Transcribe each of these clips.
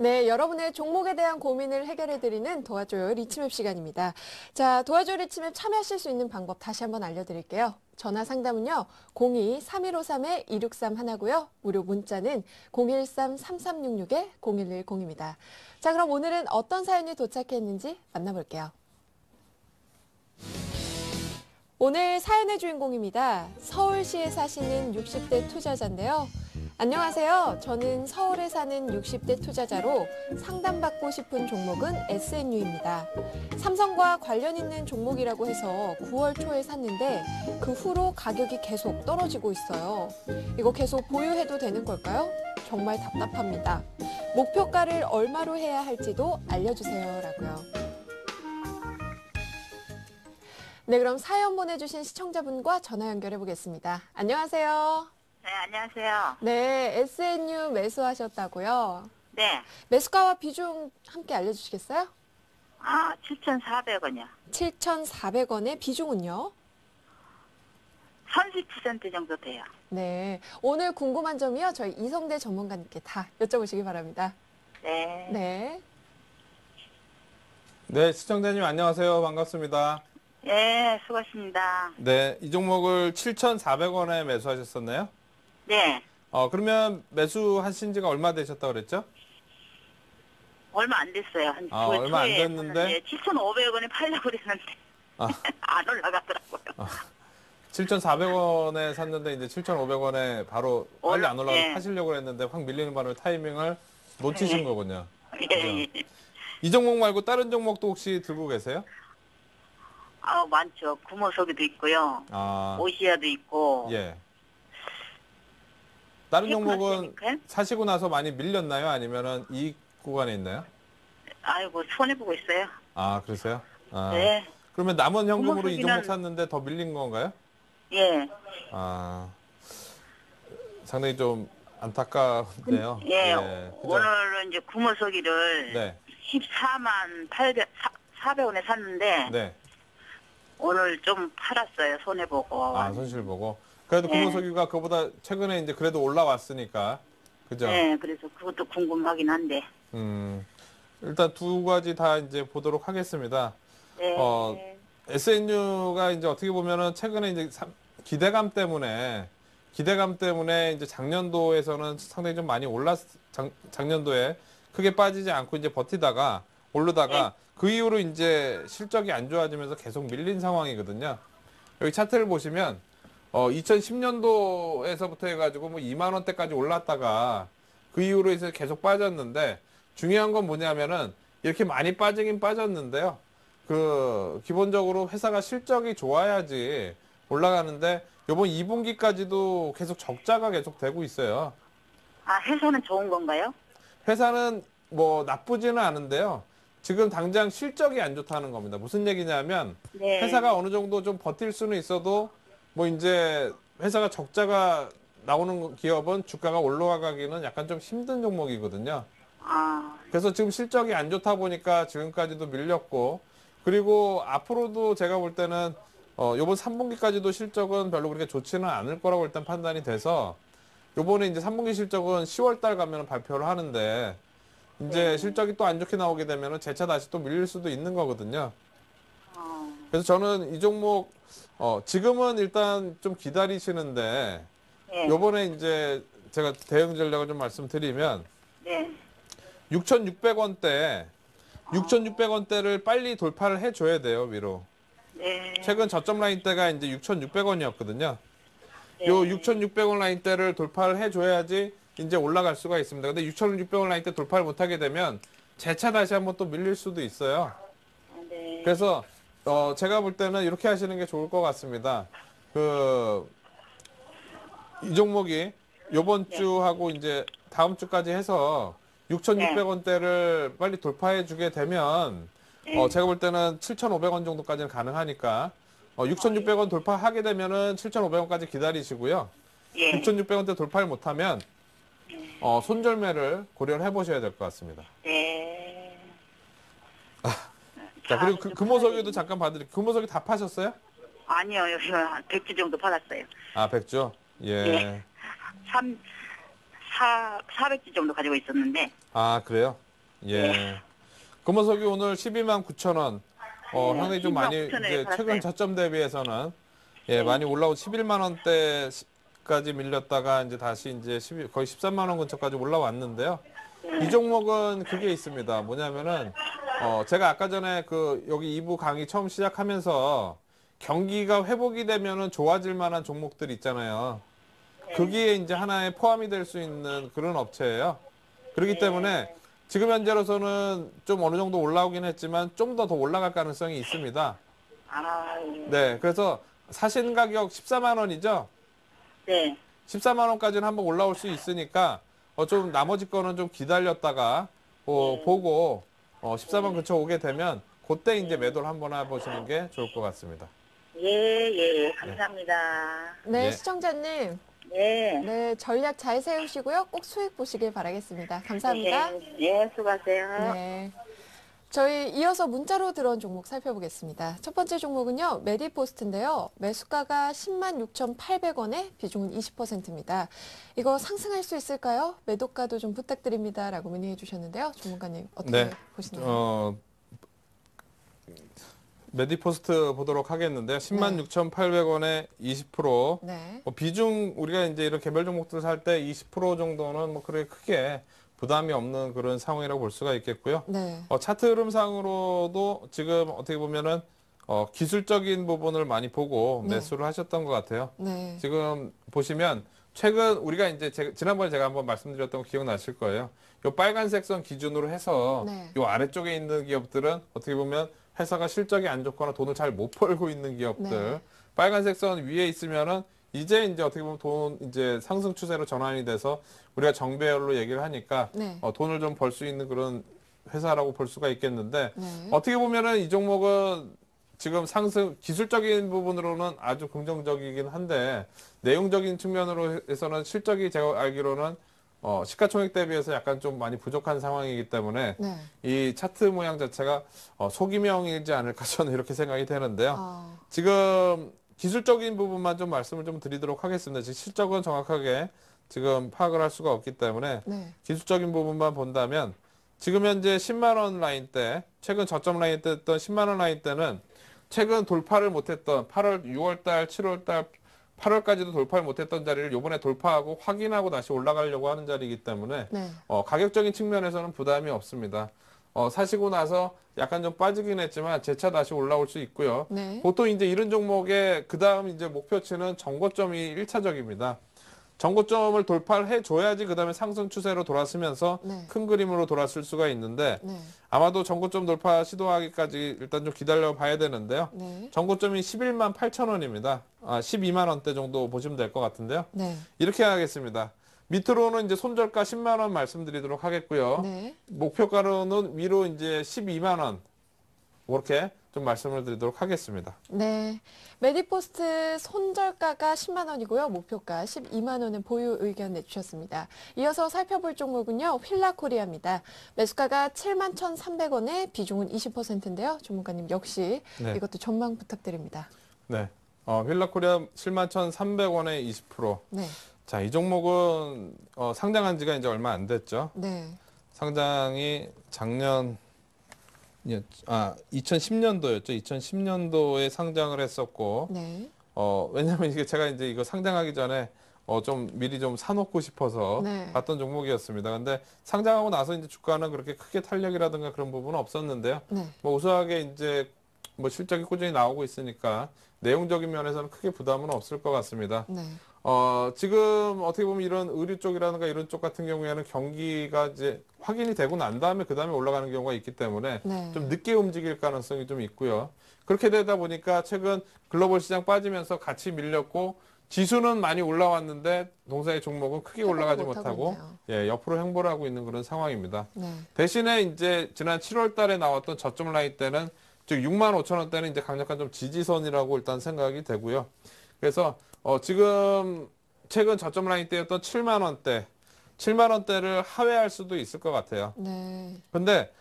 네, 여러분의 종목에 대한 고민을 해결해드리는 도와줘요 리치맵 시간입니다. 자, 도와줘요 리치맵 참여하실 수 있는 방법 다시 한번 알려드릴게요. 전화 상담은요, 02-3153-2631 하고요. 무료 문자는 013-3366-0110입니다. 자, 그럼 오늘은 어떤 사연이 도착했는지 만나볼게요. 오늘 사연의 주인공입니다. 서울시에 사시는 60대 투자자인데요. 안녕하세요. 저는 서울에 사는 60대 투자자로 상담받고 싶은 종목은 SNU입니다. 삼성과 관련 있는 종목이라고 해서 9월 초에 샀는데 그 후로 가격이 계속 떨어지고 있어요. 이거 계속 보유해도 되는 걸까요? 정말 답답합니다. 목표가를 얼마로 해야 할지도 알려주세요. 라고요. 네, 그럼 사연 보내주신 시청자분과 전화 연결해 보겠습니다. 안녕하세요. 네, 안녕하세요. 네, SNU 매수하셨다고요? 네. 매수가와 비중 함께 알려주시겠어요? 7,400원이요. 7,400원의 비중은요? 30% 정도 돼요. 네, 오늘 궁금한 점이요. 저희 이성대 전문가님께 다 여쭤보시기 바랍니다. 네. 네. 네, 시청자님 안녕하세요. 반갑습니다. 네, 수고하십니다. 네, 이 종목을 7,400원에 매수하셨었나요? 네. 그러면 매수하신 지가 얼마 되셨다고 그랬죠? 얼마 안 됐어요. 한 얼마 안 됐는데? 7,500원에 팔려고 그랬는데 아. 안 올라가더라고요. 7,400원에 샀는데 이제 7,500원에 바로 빨리 안 올라가서 네. 파시려고 했는데 확 밀리는 바람에 타이밍을 놓치신 네. 거군요. 예, 예. 이 종목 말고 다른 종목도 혹시 들고 계세요? 많죠. 구모석이도 있고요. 아, 오시아도 있고. 예. 다른 종목은 테크노스니까요? 사시고 나서 많이 밀렸나요? 아니면은 이익 구간에 있나요? 아이고, 손해보고 있어요. 아, 그러세요? 아. 네. 그러면 남은 현금으로 이 종목 구모석이는- 샀는데 더 밀린 건가요? 예. 아, 상당히 좀 안타깝네요. 예. 그죠? 오늘은 이제 구모석이를 네, 14만 400원에 샀는데 네. 오늘 좀 팔았어요. 손해보고. 아, 손실 보고. 그래도 네. 구모석이가 그보다 최근에 이제 그래도 올라왔으니까. 그죠? 네, 그래서 그것도 궁금하긴 한데. 일단 두 가지 다 이제 보도록 하겠습니다. 네. SNU가 이제 어떻게 보면은 최근에 이제 기대감 때문에 이제 작년도에서는 상당히 좀 많이 작년도에 크게 빠지지 않고 이제 버티다가 오르다가 그 이후로 이제 실적이 안 좋아지면서 계속 밀린 상황이거든요. 여기 차트를 보시면 2010년도에서부터 해가지고 뭐 2만 원대까지 올랐다가 그 이후로 해서 계속 빠졌는데 중요한 건 뭐냐면은 이렇게 많이 빠지긴 빠졌는데요. 기본적으로 회사가 실적이 좋아야지 올라가는데 요번 2분기까지도 계속 적자가 계속 되고 있어요. 회사는 좋은 건가요? 회사는 뭐 나쁘지는 않은데요. 지금 당장 실적이 안 좋다는 겁니다. 무슨 얘기냐면 네. 회사가 어느 정도 좀 버틸 수는 있어도 뭐 이제 회사가 적자가 나오는 기업은 주가가 올라가기는 약간 좀 힘든 종목이거든요. 그래서 지금 실적이 안 좋다 보니까 지금까지도 밀렸고 그리고 앞으로도 제가 볼 때는 요번 3분기까지도 실적은 별로 그렇게 좋지는 않을 거라고 일단 판단이 돼서 요번에 이제 3분기 실적은 10월 달 가면 발표를 하는데 이제 실적이 또 안 좋게 나오게 되면은 재차 다시 또 밀릴 수도 있는 거거든요. 그래서 저는 이 종목 지금은 일단 좀 기다리시는데 네. 요번에 이제 제가 대응 전략을 좀 말씀드리면 네. 6,600원대 6,600원대를 빨리 돌파를 해줘야 돼요, 위로. 네. 최근 저점 라인대가 이제 6,600원이었거든요. 네. 요 6,600원 라인대를 돌파를 해줘야지 이제 올라갈 수가 있습니다. 근데 6,600원 라인대 돌파를 못하게 되면 재차 다시 한번 또 밀릴 수도 있어요. 네. 그래서 제가 볼 때는 이렇게 하시는 게 좋을 것 같습니다. 이 종목이 요번 주하고 이제 다음 주까지 해서 6,600원대를 빨리 돌파해 주게 되면 제가 볼 때는 7,500원 정도까지는 가능하니까 6,600원 돌파하게 되면은 7,500원까지 기다리시고요. 예. 6,600원대 돌파를 못하면 손절매를 고려를 해보셔야 될 것 같습니다. 네. 자, 그리고 금호석이도 잠깐 봐드릴게요. 금호석이 다 파셨어요? 아니요, 여기 한 100주 정도 받았어요. 아, 100주? 예. 예. 400주 정도 가지고 있었는데. 아, 그래요? 예. 금호석이 오늘 12만 9천 원. 상당히 좀 12만 많이 9천 원에 이제 최근 팔았어요. 저점 대비해서는 많이 올라오고 11만 원대까지 밀렸다가 이제 다시 이제 거의 13만 원 근처까지 올라왔는데요. 이 종목은 그게 있습니다. 뭐냐면은 제가 아까 전에 여기 2부 강의 처음 시작하면서 경기가 회복이 되면은 좋아질 만한 종목들 있잖아요. 거기에 이제 하나에 포함이 될 수 있는 그런 업체예요. 그렇기 때문에 지금 현재로서는 좀 어느 정도 올라오긴 했지만 좀 더 올라갈 가능성이 있습니다. 아, 네, 그래서 사신 가격 14만 원이죠. 네. 14만 원까지는 한번 올라올 수 있으니까 좀 나머지 거는 좀 기다렸다가 보고 14만 근처 오게 되면 그때 이제 매도를 한번 해보시는 게 좋을 것 같습니다. 예, 감사합니다. 네, 예. 시청자님. 네. 네, 전략 잘 세우시고요. 꼭 수익 보시길 바라겠습니다. 감사합니다. 예, 수고하세요. 네. 저희 이어서 문자로 들어온 종목 살펴보겠습니다. 첫 번째 종목은요, 메디포스트인데요. 매수가가 10만 6,800원에 비중은 20%입니다. 이거 상승할 수 있을까요? 매도가도 좀 부탁드립니다. 라고 문의해 주셨는데요. 전문가님 어떻게 네. 보시나요? 메디포스트 보도록 하겠는데요. 10만 6,800원에 20%. 네. 비중 우리가 이제 이런 개별 종목들 살 때 20% 정도는 그렇게 크게 부담이 없는 그런 상황이라고 볼 수가 있겠고요. 네. 차트 흐름상으로도 지금 어떻게 보면은 기술적인 부분을 많이 보고 네. 매수를 하셨던 것 같아요. 네. 지금 보시면 최근 우리가 이제 지난번에 제가 한번 말씀드렸던 거 기억나실 거예요. 요 빨간색 선 기준으로 해서 네. 요 아래쪽에 있는 기업들은 어떻게 보면 회사가 실적이 안 좋거나 돈을 잘 못 벌고 있는 기업들. 네. 빨간색 선 위에 있으면은 이제 어떻게 보면 이제 상승 추세로 전환이 돼서 우리가 정배열로 얘기를 하니까 네. 돈을 좀 벌 수 있는 그런 회사라고 볼 수가 있겠는데 네. 어떻게 보면은 이 종목은 지금 상승 기술적인 부분으로는 아주 긍정적이긴 한데 내용적인 측면으로 해서는 실적이 제가 알기로는 시가총액 대비해서 약간 좀 많이 부족한 상황이기 때문에 네. 이 차트 모양 자체가 소기명이지 않을까 저는 이렇게 생각이 되는데요. 아, 지금 기술적인 부분만 좀 말씀을 좀 드리도록 하겠습니다. 지금 실적은 정확하게 지금 파악을 할 수가 없기 때문에 네. 기술적인 부분만 본다면 지금 현재 10만 원 라인 때 최근 저점 라인 때 했던 10만 원 라인 때는 최근 돌파를 못했던 8월, 6월 달, 7월 달, 8월까지도 돌파를 못했던 자리를 이번에 돌파하고 확인하고 다시 올라가려고 하는 자리이기 때문에 네. 가격적인 측면에서는 부담이 없습니다. 사시고 나서 약간 좀 빠지긴 했지만 재차 다시 올라올 수 있고요. 네. 보통 이제 이런 종목의 그 다음 이제 목표치는 정고점이 1차적입니다. 정고점을 돌파를 해줘야지 그 다음에 상승 추세로 돌아서면서 네. 큰 그림으로 돌아설 수가 있는데 네. 아마도 정고점 돌파 시도하기까지 일단 좀 기다려 봐야 되는데요. 네. 정고점이 11만 8천 원입니다. 12만 원대 정도 보시면 될 것 같은데요. 네. 이렇게 하겠습니다. 밑으로는 이제 손절가 10만 원 말씀드리도록 하겠고요. 네. 목표가로는 위로 이제 12만 원 그렇게 좀 말씀을 드리도록 하겠습니다. 네. 메디포스트 손절가가 10만 원이고요. 목표가 12만 원은 보유 의견 내주셨습니다. 이어서 살펴볼 종목은요. 휠라코리아입니다. 매수가가 7만 1,300원에 비중은 20%인데요. 전문가님 역시 네. 이것도 전망 부탁드립니다. 네. 휠라코리아 7만 1,300원에 20%. 네. 자, 이 종목은 상장한 지가 이제 얼마 안 됐죠. 네. 상장이 작년 2010년도였죠. 2010년도에 상장을 했었고, 네. 왜냐면 이게 제가 이제 이거 상장하기 전에 좀 미리 좀 사놓고 싶어서 네. 봤던 종목이었습니다. 근데 상장하고 나서 이제 주가는 그렇게 크게 탄력이라든가 그런 부분은 없었는데요. 네. 뭐 우수하게 이제 뭐 실적이 꾸준히 나오고 있으니까 내용적인 면에서는 크게 부담은 없을 것 같습니다. 네. 지금 어떻게 보면 이런 의류 쪽이라든가 이런 쪽 같은 경우에는 경기가 이제 확인이 되고 난 다음에 그 다음에 올라가는 경우가 있기 때문에 네. 좀 늦게 움직일 가능성이 좀 있고요. 그렇게 되다 보니까 최근 글로벌 시장 빠지면서 같이 밀렸고 지수는 많이 올라왔는데 동사의 종목은 크게 올라가지 못하고 옆으로 횡보를 하고 있는 그런 상황입니다. 네. 대신에 이제 지난 7월 달에 나왔던 저점 라인 때는 즉 6만 5천 원대는 이제 강력한 좀 지지선이라고 일단 생각이 되고요. 그래서 지금 최근 저점 라인 때였던 7만 원대를 하회할 수도 있을 것 같아요. 네. 근데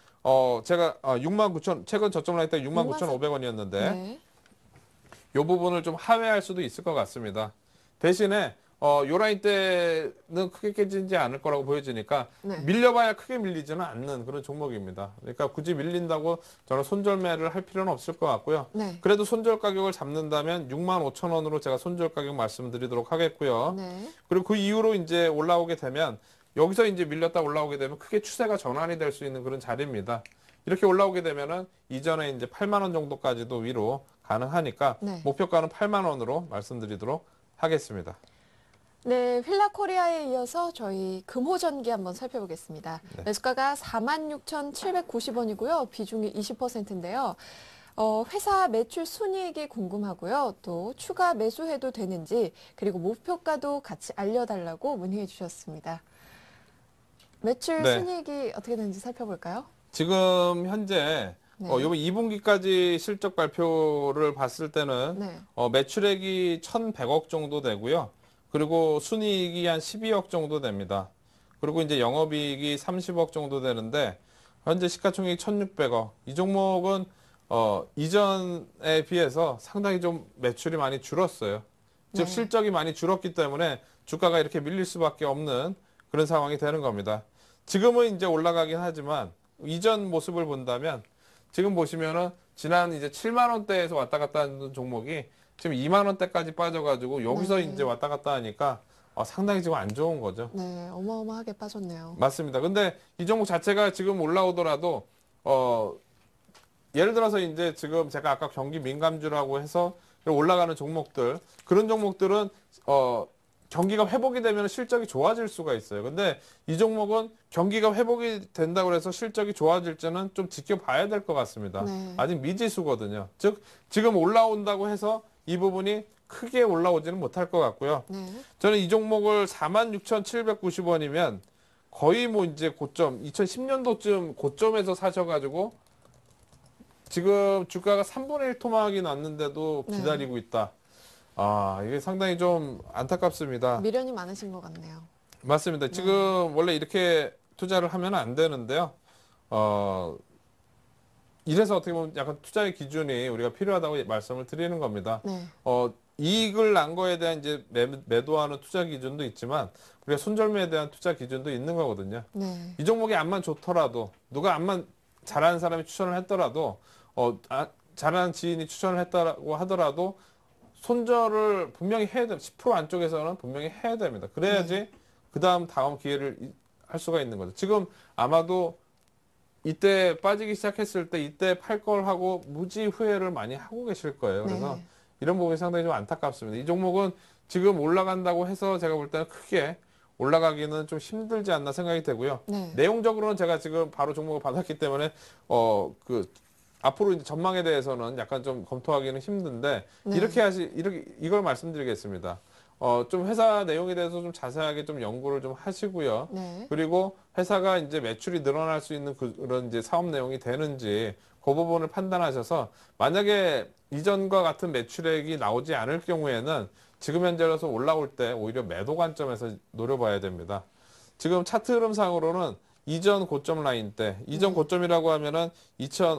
제가 6만 9천 최근 저점 라인 때 6만 9,500원이었는데 네. 이 부분을 좀 하회할 수도 있을 것 같습니다. 대신에 요 라인 때는 크게 깨지지 않을 거라고 보여지니까 네. 밀려봐야 크게 밀리지는 않는 그런 종목입니다. 그러니까 굳이 밀린다고 저는 손절매를 할 필요는 없을 것 같고요. 네. 그래도 손절 가격을 잡는다면 65,000원으로 제가 손절 가격 말씀드리도록 하겠고요. 네. 그리고 그 이후로 이제 올라오게 되면 여기서 이제 밀렸다 올라오게 되면 크게 추세가 전환이 될 수 있는 그런 자리입니다. 이렇게 올라오게 되면은 이전에 이제 8만 원 정도까지도 위로 가능하니까 네. 목표가는 8만 원으로 말씀드리도록 하겠습니다. 네, 휠라코리아에 이어서 저희 금호전기 한번 살펴보겠습니다. 네. 매수가가 46,790원이고요. 비중이 20%인데요. 회사 매출 순이익이 궁금하고요. 또 추가 매수해도 되는지 그리고 목표가도 같이 알려달라고 문의해 주셨습니다. 매출 네. 순이익이 어떻게 되는지 살펴볼까요? 지금 현재 네. 이번 2분기까지 실적 발표를 봤을 때는 네. 매출액이 1,100억 정도 되고요. 그리고 순이익이 한 12억 정도 됩니다. 그리고 이제 영업이익이 30억 정도 되는데 현재 시가총액 1,600억. 이 종목은 이전에 비해서 상당히 좀 매출이 많이 줄었어요. 즉 네. 실적이 많이 줄었기 때문에 주가가 이렇게 밀릴 수밖에 없는 그런 상황이 되는 겁니다. 지금은 이제 올라가긴 하지만 이전 모습을 본다면 지금 보시면은 지난 이제 7만 원대에서 왔다 갔다 하는 종목이 지금 2만 원대까지 빠져가지고 여기서 네. 이제 왔다 갔다 하니까 상당히 지금 안 좋은 거죠. 네, 어마어마하게 빠졌네요. 맞습니다. 근데 이 종목 자체가 지금 올라오더라도 예를 들어서 이제 지금 제가 아까 경기 민감주라고 해서 올라가는 종목들 그런 종목들은 경기가 회복이 되면 실적이 좋아질 수가 있어요. 근데 이 종목은 경기가 회복이 된다고 해서 실적이 좋아질지는 좀 지켜봐야 될 것 같습니다. 네. 아직 미지수거든요. 즉 지금 올라온다고 해서 이 부분이 크게 올라오지는 못할 것 같고요. 네. 저는 이 종목을 46,790원이면 거의 뭐 이제 고점 2010년도쯤 고점에서 사셔가지고 지금 주가가 3분의 1 토막이 났는데도 네. 기다리고 있다. 이게 상당히 좀 안타깝습니다. 미련이 많으신 것 같네요. 맞습니다. 지금 원래 이렇게 투자를 하면 안 되는데요. 이래서 어떻게 보면 약간 투자의 기준이 우리가 필요하다고 말씀을 드리는 겁니다. 네. 이익을 난 거에 대한 이제 매도하는 투자 기준도 있지만 우리가 손절매에 대한 투자 기준도 있는 거거든요. 네. 이 종목이 암만 좋더라도 누가 암만 잘하는 사람이 추천을 했더라도 잘하는 지인이 추천을 했다고 하더라도 손절을 분명히 해야 됩니다. 10% 안쪽에서는 분명히 해야 됩니다. 그래야지 다음 기회를 할 수가 있는 거죠. 지금 아마도 이때 빠지기 시작했을 때 이때 팔 걸 하고 무지 후회를 많이 하고 계실 거예요. 그래서 네. 이런 부분이 상당히 좀 안타깝습니다. 이 종목은 지금 올라간다고 해서 제가 볼 때는 크게 올라가기는 좀 힘들지 않나 생각이 되고요. 네. 내용적으로는 제가 지금 바로 종목을 받았기 때문에 앞으로 이제 전망에 대해서는 약간 좀 검토하기는 힘든데 네. 이걸 말씀드리겠습니다. 좀 회사 내용에 대해서 좀 자세하게 좀 연구를 좀 하시고요. 네. 그리고 회사가 이제 매출이 늘어날 수 있는 그런 이제 사업 내용이 되는지 그 부분을 판단하셔서 만약에 이전과 같은 매출액이 나오지 않을 경우에는 지금 현재로서 올라올 때 오히려 매도 관점에서 노려봐야 됩니다. 지금 차트 흐름상으로는 이전 고점 라인 때, 이전 고점이라고 하면은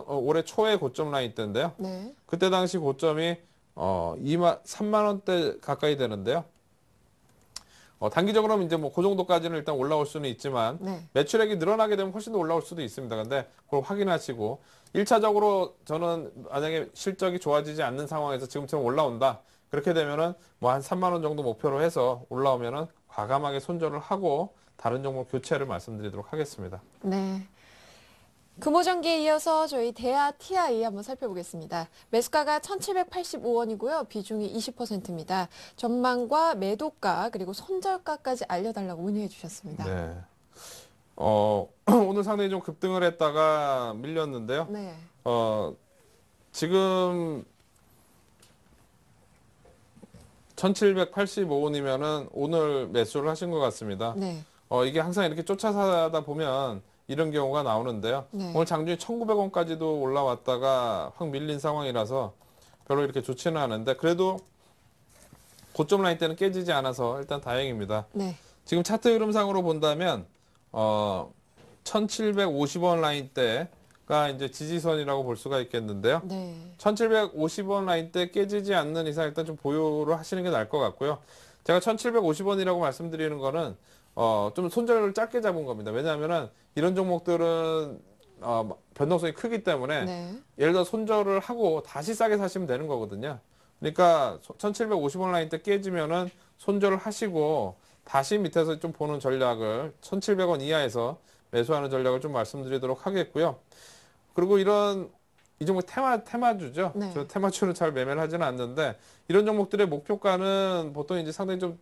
올해 초에 고점 라인 때인데요. 네. 그때 당시 고점이 3만 원대 가까이 되는데요. 단기적으로는 이제 뭐 그 정도까지는 일단 올라올 수는 있지만 네. 매출액이 늘어나게 되면 훨씬 더 올라올 수도 있습니다. 근데 그걸 확인하시고 1차적으로 저는 만약에 실적이 좋아지지 않는 상황에서 지금처럼 올라온다. 그렇게 되면은 뭐 한 3만 원 정도 목표로 해서 올라오면은 과감하게 손절을 하고 다른 종목 교체를 말씀드리도록 하겠습니다. 네. 금호전기에 이어서 저희 대하 TI 한번 살펴보겠습니다. 매수가가 1,785원이고요. 비중이 20%입니다. 전망과 매도가 그리고 손절가까지 알려달라고 문의해 주셨습니다. 네. 오늘 상당히 좀 급등을 했다가 밀렸는데요. 네. 지금 1,785원이면은 오늘 매수를 하신 것 같습니다. 네. 이게 항상 이렇게 쫓아 사다 보면 이런 경우가 나오는데요. 네. 오늘 장중에 1,900원까지도 올라왔다가 확 밀린 상황이라서 별로 이렇게 좋지는 않은데 그래도 고점 라인 때는 깨지지 않아서 일단 다행입니다. 네. 지금 차트 흐름상으로 본다면 1,750원 라인 때가 이제 지지선이라고 볼 수가 있겠는데요. 네. 1,750원 라인 때 깨지지 않는 이상 일단 좀 보유를 하시는 게 나을 것 같고요. 제가 1,750원이라고 말씀드리는 거는 좀 손절을 짧게 잡은 겁니다. 왜냐하면은 이런 종목들은 변동성이 크기 때문에 네. 예를 들어 손절을 하고 다시 싸게 사시면 되는 거거든요. 그러니까 1,750원 라인 때 깨지면은 손절을 하시고 다시 밑에서 좀 보는 전략을 1,700원 이하에서 매수하는 전략을 좀 말씀드리도록 하겠고요. 그리고 이 종목 테마주죠. 네. 저 테마주는 잘 매매를 하지는 않는데 이런 종목들의 목표가는 보통 이제 상당히 좀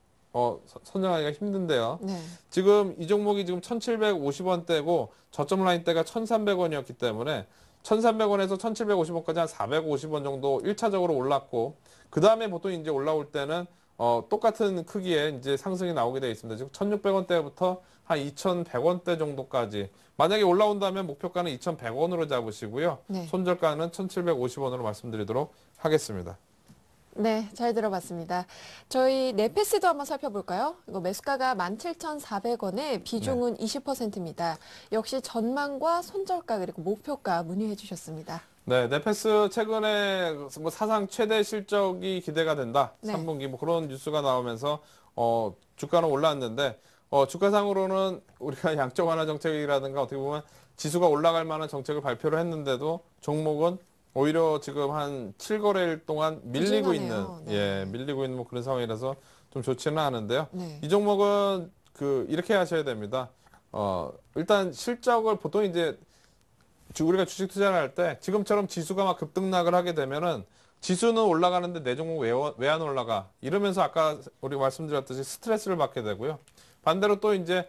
선정하기가 힘든데요. 네. 지금 이 종목이 지금 1,750원대고 저점 라인대가 1,300원이었기 때문에 1,300원에서 1,750원까지 한 450원 정도 1차적으로 올랐고 그 다음에 보통 이제 올라올 때는 똑같은 크기의 이제 상승이 나오게 되어 있습니다. 지금 1,600원대부터 한 2,100원대 정도까지 만약에 올라온다면 목표가는 2,100원으로 잡으시고요. 네. 손절가는 1,750원으로 말씀드리도록 하겠습니다. 네, 잘 들어봤습니다. 저희 네페스도 한번 살펴볼까요? 이거 매수가가 17,400원에 비중은 20%입니다. 역시 전망과 손절가 그리고 목표가 문의해 주셨습니다. 네, 네페스 최근에 뭐 사상 최대 실적이 기대가 된다. 네. 3분기 뭐 그런 뉴스가 나오면서 주가는 올랐는데 주가상으로는 우리가 양적 완화 정책이라든가 어떻게 보면 지수가 올라갈 만한 정책을 발표를 했는데도 종목은 오히려 지금 한 7거래일 동안 밀리고 부진하네요. 있는 네. 밀리고 있는 뭐 그런 상황이라서 좀 좋지는 않은데요. 네. 이 종목은 이렇게 하셔야 됩니다. 일단 실적을 보통 이제 우리가 주식 투자를 할 때 지금처럼 지수가 막 급등락을 하게 되면은 지수는 올라가는데 내 종목 왜 안 올라가? 이러면서 아까 우리 말씀드렸듯이 스트레스를 받게 되고요. 반대로 또 이제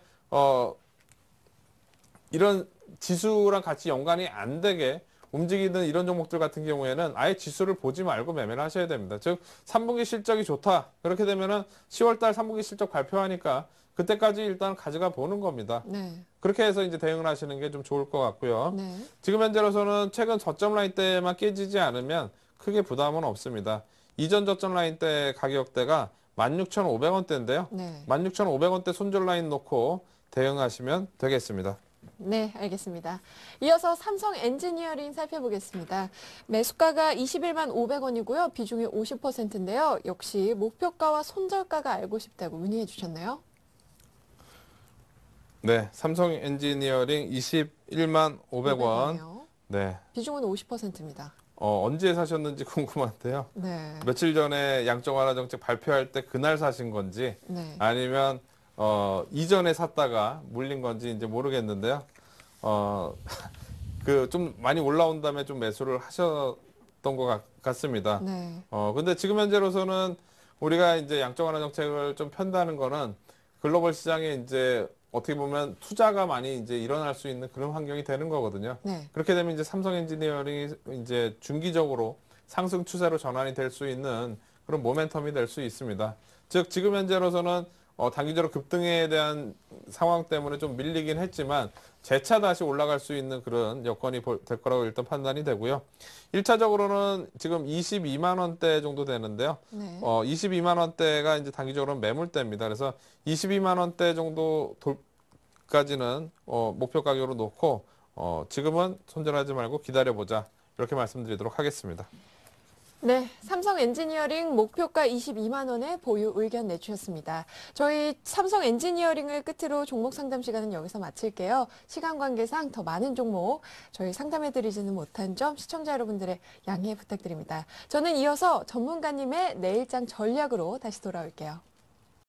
이런 지수랑 같이 연관이 안 되게 움직이는 이런 종목들 같은 경우에는 아예 지수를 보지 말고 매매를 하셔야 됩니다. 즉 3분기 실적이 좋다. 그렇게 되면은 10월달 3분기 실적 발표하니까 그때까지 일단 가져가 보는 겁니다. 네. 그렇게 해서 이제 대응을 하시는 게 좀 좋을 것 같고요. 네. 지금 현재로서는 최근 저점 라인 때만 깨지지 않으면 크게 부담은 없습니다. 이전 저점 라인 때 가격대가 16,500원대인데요. 네. 16,500원대 손절 라인 놓고 대응하시면 되겠습니다. 네, 알겠습니다. 이어서 삼성 엔지니어링 살펴보겠습니다. 매수가가 21만 500원이고요. 비중이 50%인데요. 역시 목표가와 손절가가 알고 싶다고 문의해 주셨나요? 네, 삼성 엔지니어링 21만 500원. 500원이요. 네, 비중은 50%입니다. 언제 사셨는지 궁금한데요. 네. 며칠 전에 양적 완화 정책 발표할 때 그날 사신 건지 네. 아니면 이전에 샀다가 물린 건지 이제 모르겠는데요. 좀 많이 올라온 다음에 좀 매수를 하셨던 것 같습니다. 네. 근데 지금 현재로서는 우리가 이제 양적 완화 정책을 좀 편다는 거는 글로벌 시장에 이제 어떻게 보면 투자가 많이 이제 일어날 수 있는 그런 환경이 되는 거거든요. 네. 그렇게 되면 이제 삼성 엔지니어링이 이제 중기적으로 상승 추세로 전환이 될 수 있는 그런 모멘텀이 될 수 있습니다. 즉 지금 현재로서는 단기적으로 급등에 대한 상황 때문에 좀 밀리긴 했지만 재차 다시 올라갈 수 있는 그런 여건이 될 거라고 일단 판단이 되고요. 1차적으로는 지금 22만 원대 정도 되는데요. 네. 22만 원대가 이제 단기적으로 매물대입니다. 그래서 22만 원대 정도까지는 목표 가격으로 놓고 지금은 손절하지 말고 기다려보자. 이렇게 말씀드리도록 하겠습니다. 네, 삼성 엔지니어링 목표가 22만 원에 보유 의견 내주셨습니다. 저희 삼성 엔지니어링을 끝으로 종목 상담 시간은 여기서 마칠게요. 시간 관계상 더 많은 종목 저희 상담해드리지는 못한 점 시청자 여러분들의 양해 부탁드립니다. 저는 이어서 전문가님의 내일장 전략으로 다시 돌아올게요.